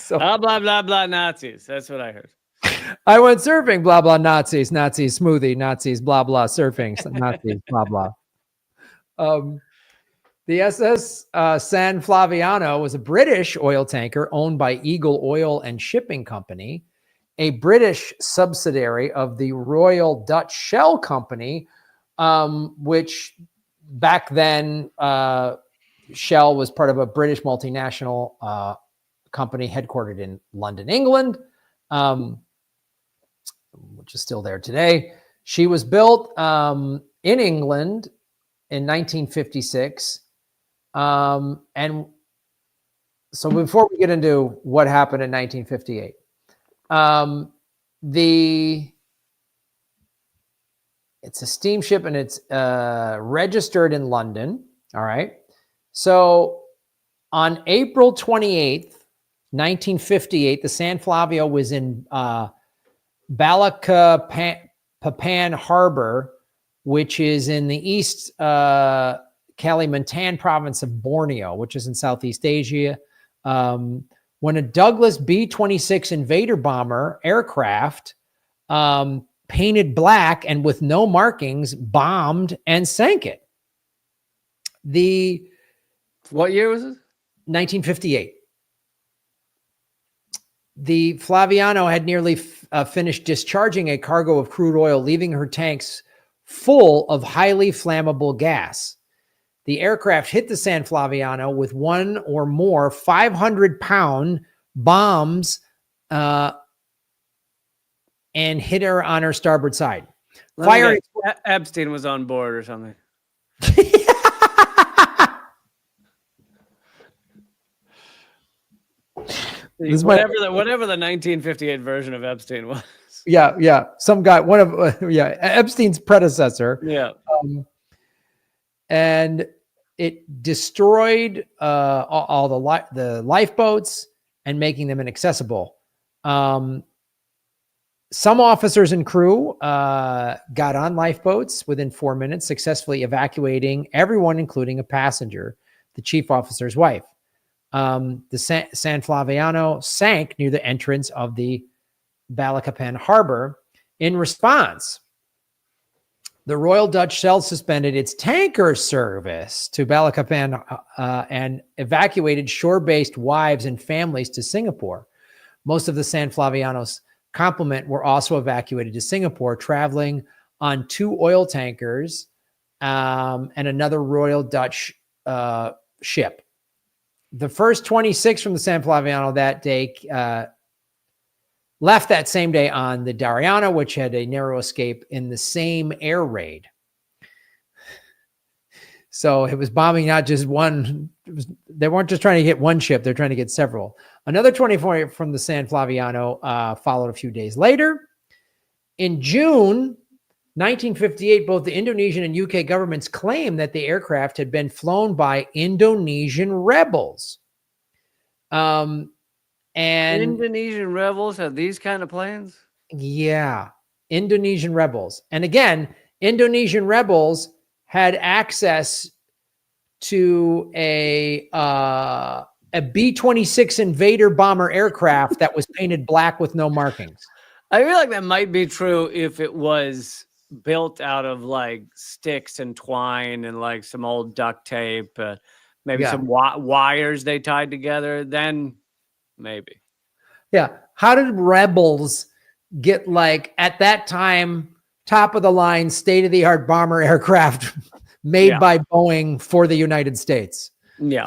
blah blah blah blah Nazis. That's what I heard.
I went surfing, blah blah Nazis, Nazis smoothie, Nazis blah blah surfing, Nazis blah blah. The SS San Flaviano was a British oil tanker owned by Eagle Oil and Shipping Company, a British subsidiary of the Royal Dutch Shell Company, which back then Shell was part of a British multinational company headquartered in London, England, which is still there today. She was built in England in 1956. And so before we get into what happened in 1958, it's a steamship and it's registered in London. All right. So on April 28th, 1958, the San Flavio was in Balikpapan Harbor, which is in the East Kalimantan province of Borneo, which is in Southeast Asia, when a Douglas B-26 Invader bomber aircraft, painted black and with no markings, bombed and sank it.
What year was it?
1958. The Flaviano had nearly finished discharging a cargo of crude oil, leaving her tanks full of highly flammable gas. The aircraft hit the San Flaviano with one or more 500-pound bombs and hit her on her starboard side. Fire.
Epstein was on board or something. Whatever the 1958 version of Epstein was.
Yeah. Some guy, Epstein's predecessor.
Yeah.
And it destroyed all the lifeboats and making them inaccessible. Some officers and crew got on lifeboats within 4 minutes, successfully evacuating everyone, including a passenger, the chief officer's wife. The San Flaviano sank near the entrance of the Balikpapan harbor. In response, the Royal Dutch Shell suspended its tanker service to Balikpapan and evacuated shore-based wives and families to Singapore. Most of the San Flaviano's complement were also evacuated to Singapore, traveling on 2 oil tankers and another Royal Dutch ship. The first 26 from the San Flaviano that day left that same day on the Dariana, which had a narrow escape in the same air raid. So it was bombing not just one. They weren't just trying to get one ship. They're trying to get several. Another 24 from the San Flaviano followed a few days later. In June 1958, both the Indonesian and UK governments claimed that the aircraft had been flown by Indonesian rebels. And
Indonesian rebels have these kind of planes?
Yeah, Indonesian rebels. And again, Indonesian rebels had access to a B-26 Invader bomber aircraft that was painted black with no markings.
I feel like that might be true if it was built out of like sticks and twine and like some old duct tape, maybe some wires they tied together, then maybe.
Yeah. How did rebels get, like, at that time, top of the line, state of the art bomber aircraft made by Boeing for the United States?
Yeah.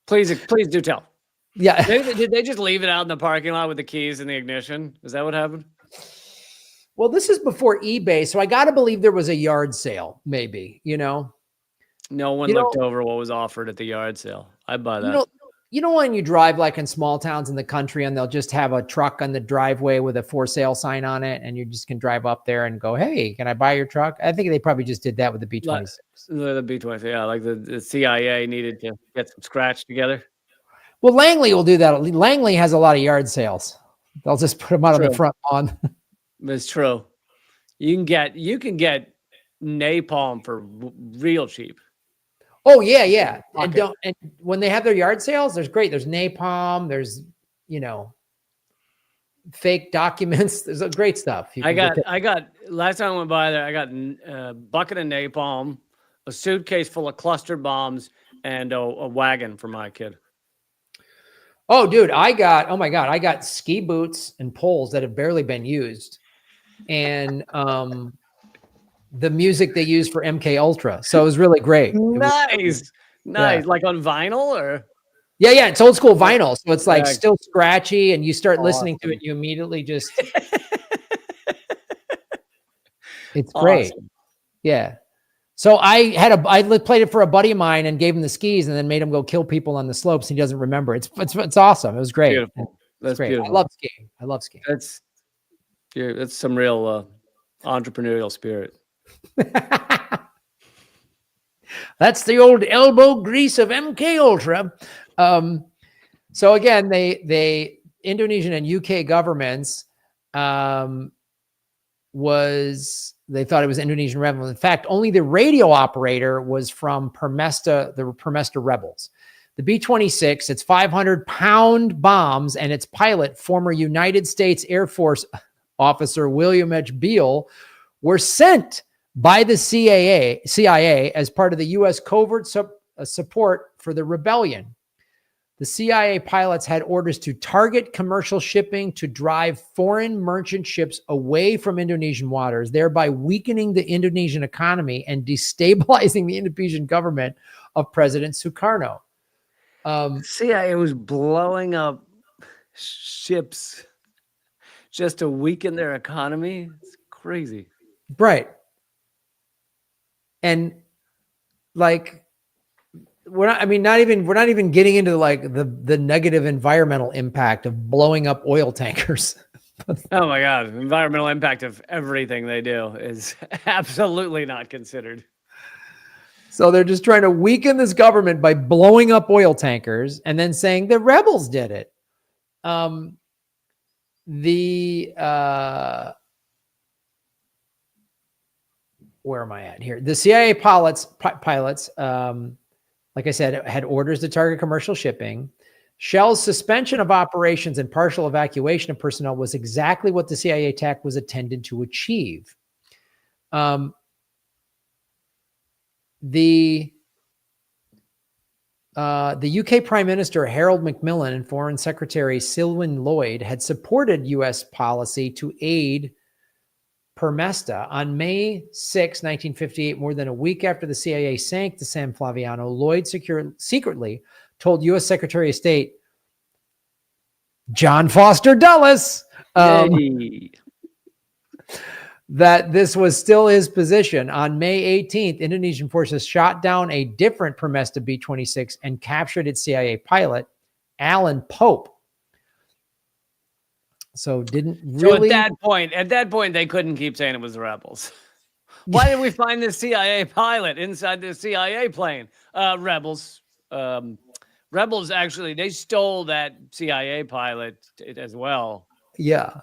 Please do tell.
Yeah.
Did they just leave it out in the parking lot with the keys and the ignition? Is that what happened?
Well, this is before eBay, so I got to believe there was a yard sale, maybe, No one
looked over what was offered at the yard sale. I'd buy that.
When you drive like in small towns in the country and they'll just have a truck on the driveway with a for sale sign on it, and you just can drive up there and go, "Hey, can I buy your truck?" I think they probably just did that with the B-26.
The B-26, yeah, like the CIA needed to get some scratch together.
Well, Langley will do that. Langley has a lot of yard sales. They'll just put them out on the front lawn.
It's true. You can get napalm for real cheap.
Oh yeah. And when they have their yard sales, there's napalm, there's fake documents, there's great stuff.
I got last time I went by there, I got a bucket of napalm, a suitcase full of cluster bombs, and a wagon for my kid.
Oh dude, I got ski boots and poles that have barely been used, and the music they use for MK Ultra. So it was really great.
Nice. Yeah. Like on vinyl or?
Yeah. It's old school vinyl. So it's like still scratchy, and you start listening to it, and you immediately just, it's great. Awesome. Yeah. So I played it for a buddy of mine and gave him the skis, and then made him go kill people on the slopes. He doesn't remember. It's awesome. It was great.
Beautiful. That's great. Beautiful.
I love skiing.
That's some real entrepreneurial spirit.
That's the old elbow grease of MK Ultra. So again, they Indonesian and UK governments they thought it was Indonesian rebels. In fact, only the radio operator was from Permesta, the Permesta rebels. The B-26, its 500-pound bombs, and its pilot, former United States Air Force officer William H. Beale, were sent by the CIA as part of the U.S. covert support for the rebellion. the CIA pilots had orders to target commercial shipping to drive foreign merchant ships away from Indonesian waters, thereby weakening the Indonesian economy and destabilizing the Indonesian government of President Sukarno.
CIA was blowing up ships just to weaken their economy. It's crazy.
Right. And like, we're not even getting into like the negative environmental impact of blowing up oil tankers.
Oh my God. Environmental impact of everything they do is absolutely not considered.
So they're just trying to weaken this government by blowing up oil tankers and then saying the rebels did it. Where am I at here? The CIA pilots, like I said, had orders to target commercial shipping. Shell's suspension of operations and partial evacuation of personnel was exactly what the CIA attack was intended to achieve. The UK Prime Minister Harold Macmillan and Foreign Secretary Selwyn Lloyd had supported US policy to aid Permesta. On May 6, 1958, more than a week after the CIA sank the San Flaviano, Lloyd secretly told U.S. Secretary of State John Foster Dulles that this was still his position. On May 18th, Indonesian forces shot down a different Permesta B-26 and captured its CIA pilot, Alan Pope. So didn't really.
So at that point, they couldn't keep saying it was the rebels. Why did we find this CIA pilot inside the CIA plane? Rebels. Rebels actually, they stole that CIA pilot as well.
Yeah.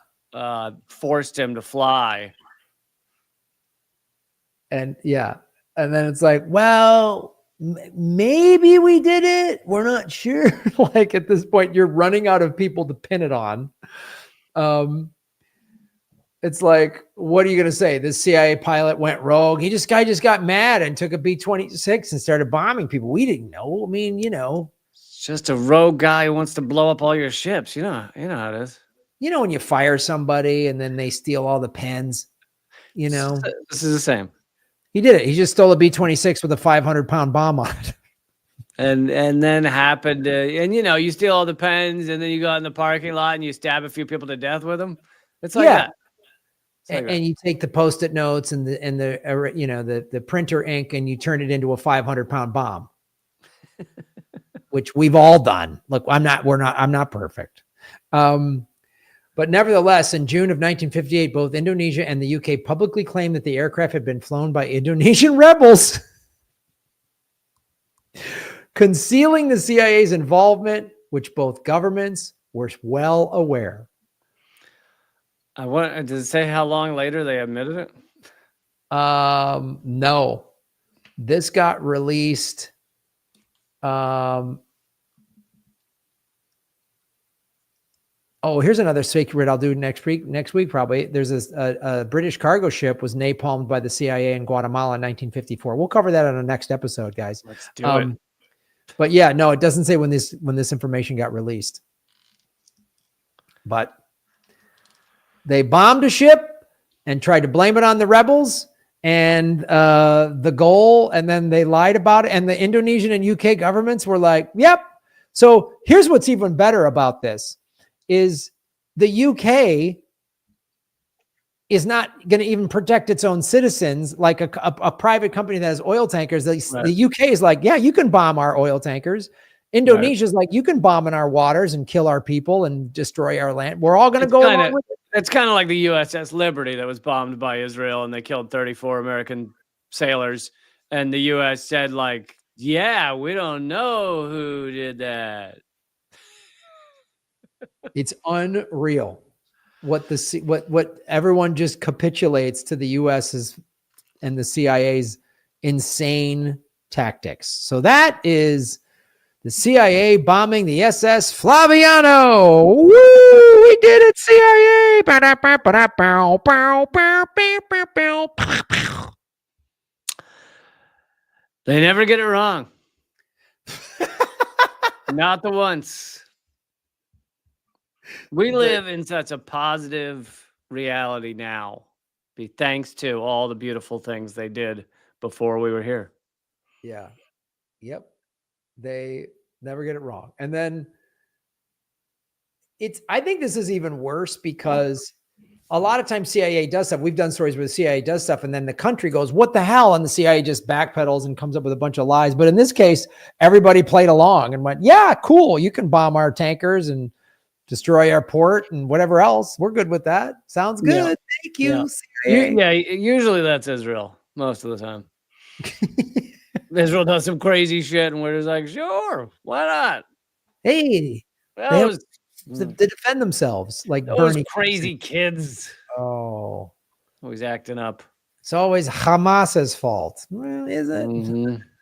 Forced him to fly.
And yeah. And then it's like, well, maybe we did it. We're not sure. Like at this point, you're running out of people to pin it on. It's like, what are you going to say? This CIA pilot went rogue. Guy just got mad and took a B-26 and started bombing people. We didn't know. I mean,
it's just a rogue guy who wants to blow up all your ships. You know how it is.
When you fire somebody and then they steal all the pens,
This is the same.
He did it. He just stole a B-26 with a 500-pound bomb on it.
And then happened, you steal all the pens, and then you go out in the parking lot and you stab a few people to death with them. It's like that.
And you take the Post-it notes and the printer ink and you turn it into a 500-pound bomb, which we've all done. Look, I'm not perfect. But nevertheless, in June of 1958, both Indonesia and the UK publicly claimed that the aircraft had been flown by Indonesian rebels. Concealing the CIA's involvement, which both governments were well aware.
Does it say how long later they admitted it?
No. This got released. Here's another secret I'll do next week probably. There's a British cargo ship was napalmed by the CIA in Guatemala in 1954. We'll cover that on the next episode, guys.
Let's do it.
But yeah, no, it doesn't say when this information got released. But they bombed a ship and tried to blame it on the rebels and the goal, and then they lied about it. And the Indonesian and UK governments were like, yep. So here's what's even better about this is the UK is not going to even protect its own citizens like a private company that has oil tankers. The UK is like, yeah, you can bomb our oil tankers. Indonesia's like, you can bomb in our waters and kill our people and destroy our land. We're all going to go along with it.
It's kind of like the USS Liberty that was bombed by Israel and they killed 34 American sailors. And the US said like, yeah, we don't know who did that.
It's unreal. What everyone just capitulates to the US's and the CIA's insane tactics. So that is the CIA bombing the SS Flaviano. Woo! We did it, CIA.
They never get it wrong. Not the once. We live in such a positive reality now, thanks to all the beautiful things they did before we were here.
Yeah. Yep. They never get it wrong. And then I think this is even worse because a lot of times CIA does stuff. We've done stories where the CIA does stuff and then the country goes, what the hell? And the CIA just backpedals and comes up with a bunch of lies. But in this case, everybody played along and went, yeah, cool. You can bomb our tankers and destroy our port and whatever else. We're good with that. Sounds good.
Yeah.
Thank you,
Yeah.
CIA.
Yeah, usually that's Israel most of the time. Israel does some crazy shit and we're just like, sure, why not?
Hey,
Those,
they defend themselves like
those
Bernie.
crazy kids.
Oh,
Always acting up.
it's always Hamas's fault. Well, is it?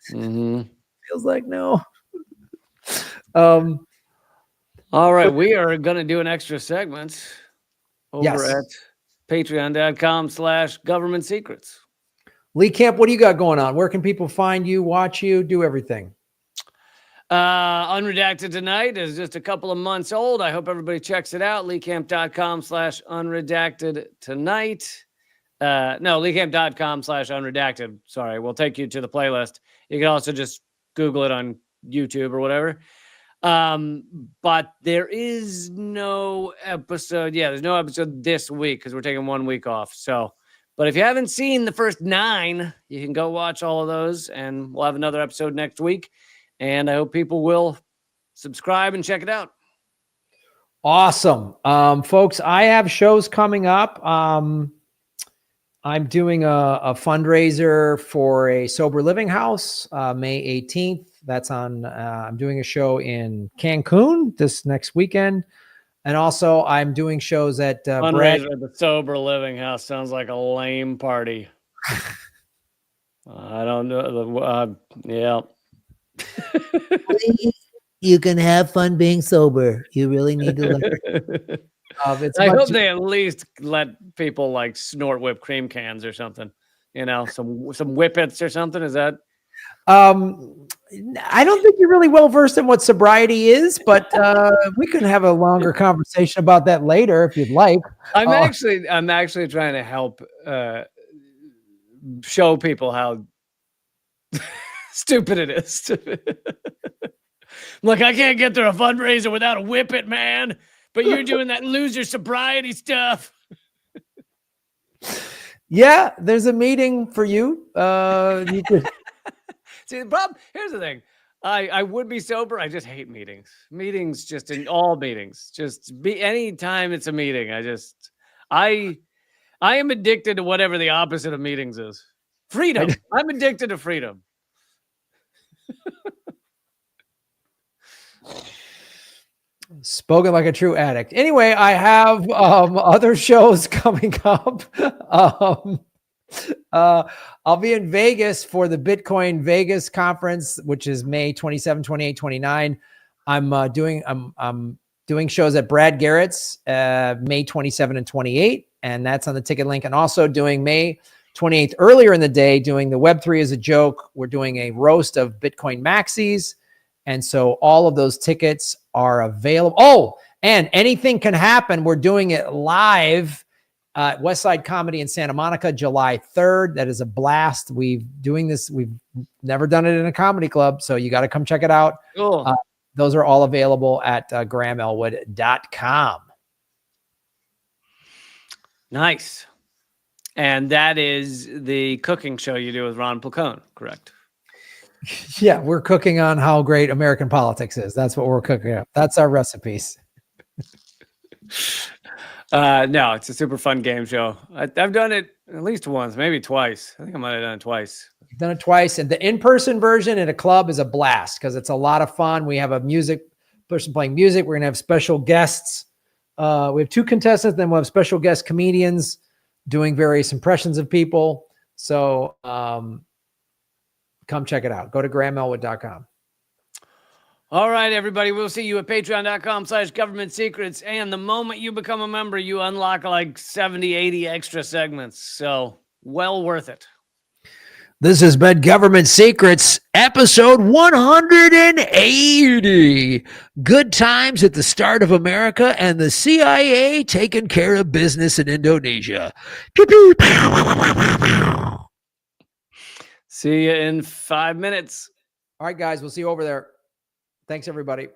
Feels like no.
All right, we are going to do an extra segment over at patreon.com/government secrets.
Lee Camp, what do you got going on? Where can people find you, watch you, do everything?
Unredacted Tonight is just a couple of months old. I hope everybody checks it out. LeeCamp.com/unredacted tonight. No, LeeCamp.com/unredacted. Sorry, we'll take you to the playlist. You can also just Google it on YouTube or whatever. But there is no episode. Yeah, there's no episode this week because we're taking 1 week off. So, but if you haven't seen the first 9, you can go watch all of those and we'll have another episode next week. And I hope people will subscribe and check it out.
Awesome. Folks, I have shows coming up. I'm doing a fundraiser for a sober living house, May 18th. That's on, I'm doing a show in Cancun this next weekend. And also I'm doing shows at
fundraiser at the sober living house. Sounds like a lame party. I don't know. Yeah.
You can have fun being sober. You really need to learn.
I hope they at least let people like snort whipped cream cans or something. You know, some whippets or something. Is that?
I don't think you're really well versed in what sobriety is, but we can have a longer conversation about that later if you'd like.
I'm actually trying to help show people how stupid it is. Like, I can't get through a fundraiser without a whippet, man. But you're doing that loser sobriety stuff.
Yeah, there's a meeting for you. You could.
See, the problem, here's the thing. I would be sober. I just hate meetings. Meetings, just in all meetings. Just be anytime it's a meeting. I am addicted to whatever the opposite of meetings is. Freedom. I'm addicted to freedom.
Spoken like a true addict. Anyway, I have other shows coming up. I'll be in Vegas for the Bitcoin Vegas conference, which is May 27, 28, 29. I'm doing shows at Brad Garrett's May 27 and 28, and that's on the ticket link. And also doing May 28th earlier in the day, doing the Web3 as a joke. We're doing a roast of Bitcoin maxis. And so all of those tickets are available. Oh, and anything can happen. We're doing it live at Westside Comedy in Santa Monica, July 3rd. That is a blast. We've never done it in a comedy club. So you got to come check it out.
Cool.
Those are all available at grahamelwood.com.
Nice. And that is the cooking show you do with Ron Placone, correct?
Yeah, we're cooking on how great American politics is. That's what we're cooking up. That's our recipes.
No, it's a super fun game show. I've done it at least once, maybe twice. I think I might have done it twice.
You've done it twice. And the in-person version in a club is a blast because it's a lot of fun. We have a person playing music. We're going to have special guests. We have 2 contestants. Then we'll have special guest comedians doing various impressions of people. So come check it out. Go to grahamelwood.com.
All right, everybody. We'll see you at patreon.com/government secrets. And the moment you become a member, you unlock like 70, 80 extra segments. So well worth it.
This has been Government Secrets, episode 180. Good times at the start of America and the CIA taking care of business in Indonesia. Pew, pew.
See you in 5 minutes.
All right, guys, we'll see you over there. Thanks, everybody.